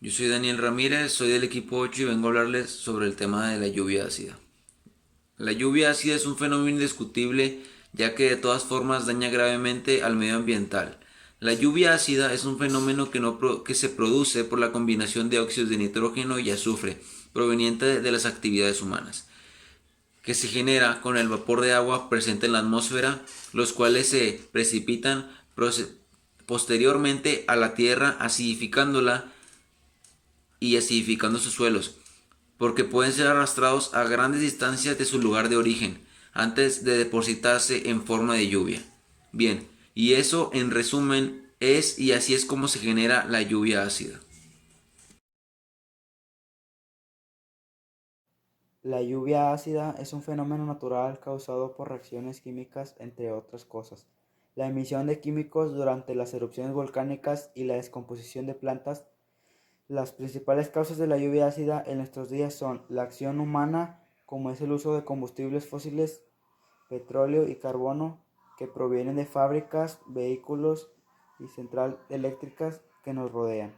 Yo soy Daniel Ramírez, soy del equipo 8 y vengo a hablarles sobre el tema de la lluvia ácida. La lluvia ácida es un fenómeno indiscutible ya que de todas formas daña gravemente al medio ambiental. La lluvia ácida es un fenómeno que se produce por la combinación de óxidos de nitrógeno y azufre proveniente de las actividades humanas, que se genera con el vapor de agua presente en la atmósfera, los cuales se precipitan posteriormente a la Tierra acidificándola y acidificando sus suelos, porque pueden ser arrastrados a grandes distancias de su lugar de origen antes de depositarse en forma de lluvia. Bien, y eso en resumen es y así es como se genera la lluvia ácida. La lluvia ácida es un fenómeno natural causado por reacciones químicas, entre otras cosas. La emisión de químicos durante las erupciones volcánicas y la descomposición de plantas. Las principales causas de la lluvia ácida en nuestros días son la acción humana, como es el uso de combustibles fósiles, petróleo y carbono, que provienen de fábricas, vehículos y centrales eléctricas que nos rodean.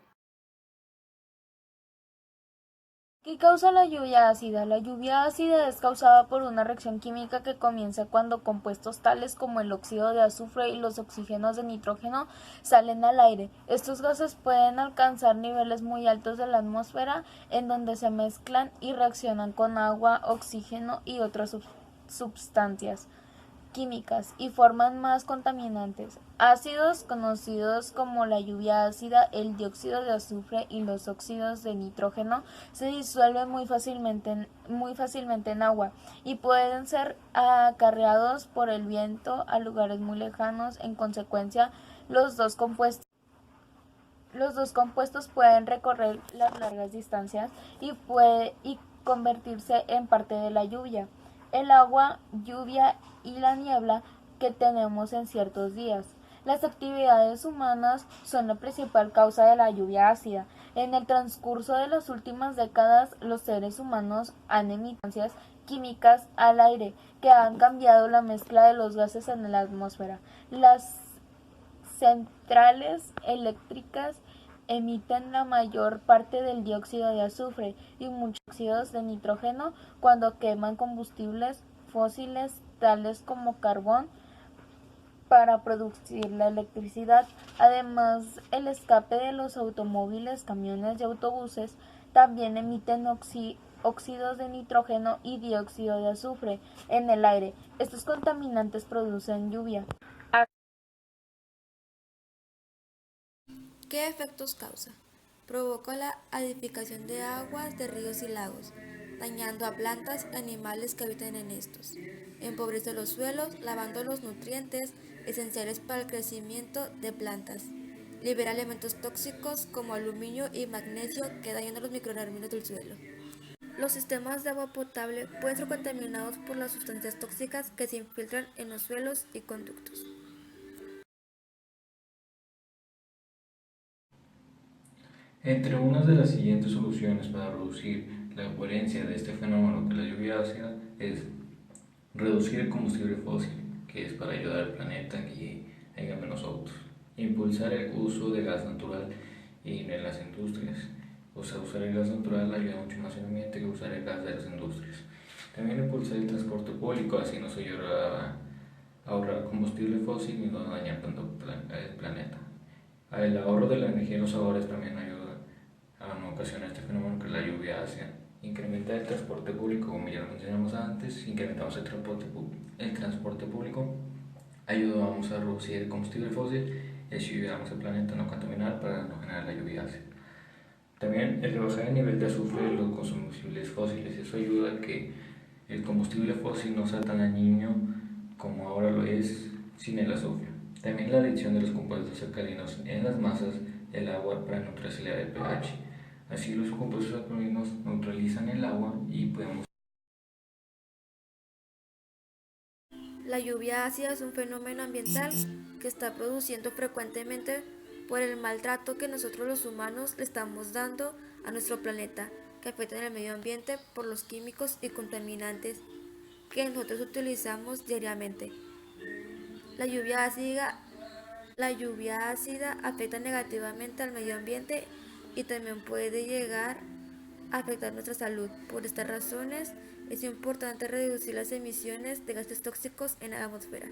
¿Qué causa la lluvia ácida? La lluvia ácida es causada por una reacción química que comienza cuando compuestos tales como el óxido de azufre y los oxígenos de nitrógeno salen al aire. Estos gases pueden alcanzar niveles muy altos de la atmósfera, en donde se mezclan y reaccionan con agua, oxígeno y otras sustancias químicas y forman más contaminantes. Ácidos conocidos como la lluvia ácida, el dióxido de azufre y los óxidos de nitrógeno se disuelven muy fácilmente en agua y pueden ser acarreados por el viento a lugares muy lejanos. En consecuencia, los dos compuestos los dos compuestos pueden recorrer las largas distancias y convertirse en parte de la lluvia, el agua, lluvia y la niebla que tenemos en ciertos días. Las actividades humanas son la principal causa de la lluvia ácida. En el transcurso de las últimas décadas, los seres humanos han emitido sustancias químicas al aire que han cambiado la mezcla de los gases en la atmósfera. Las centrales eléctricas emiten la mayor parte del dióxido de azufre y muchos óxidos de nitrógeno cuando queman combustibles fósiles tales como carbón para producir la electricidad. Además, el escape de los automóviles, camiones y autobuses también emiten óxidos de nitrógeno y dióxido de azufre en el aire. Estos contaminantes producen lluvia. ¿Qué efectos causa? Provoca la acidificación de aguas de ríos y lagos, dañando a plantas y animales que habitan en estos. Empobrece los suelos, lavando los nutrientes esenciales para el crecimiento de plantas. Libera elementos tóxicos como aluminio y magnesio que dañan a los microorganismos del suelo. Los sistemas de agua potable pueden ser contaminados por las sustancias tóxicas que se infiltran en los suelos y conductos. Entre unas de las siguientes soluciones para reducir la ocurrencia de este fenómeno que la lluvia ácida es reducir el combustible fósil, que es para ayudar al planeta a que haya menos autos. Impulsar el uso de gas natural en las industrias. O sea, usar el gas natural ayuda mucho más al ambiente que usar el gas de las industrias. También impulsar el transporte público, así nos ayudará a ahorrar combustible fósil y no dañar tanto el planeta. El ahorro de la energía en los hogares también ayuda a no ocasionar este fenómeno que es la lluvia ácida. Incrementar el transporte público, como ya lo mencionamos antes, incrementamos el transporte público, ayudamos a reducir el combustible fósil y así ayudamos al planeta a no contaminar para no generar la lluvia ácida. También el rebajar el nivel de azufre de los combustibles fósiles, eso ayuda a que el combustible fósil no sea tan dañino como ahora lo es sin el azufre. También la adición de los compuestos alcalinos en las masas del agua para neutralizar el pH. Así los compuestos alcalinos neutralizan el agua y podemos. La lluvia ácida es un fenómeno ambiental que está produciendo frecuentemente por el maltrato que nosotros los humanos le estamos dando a nuestro planeta, que afectan el medio ambiente por los químicos y contaminantes que nosotros utilizamos diariamente. La lluvia ácida, la lluvia ácida afecta negativamente al medio ambiente y también puede llegar a afectar nuestra salud. Por estas razones, es importante reducir las emisiones de gases tóxicos en la atmósfera.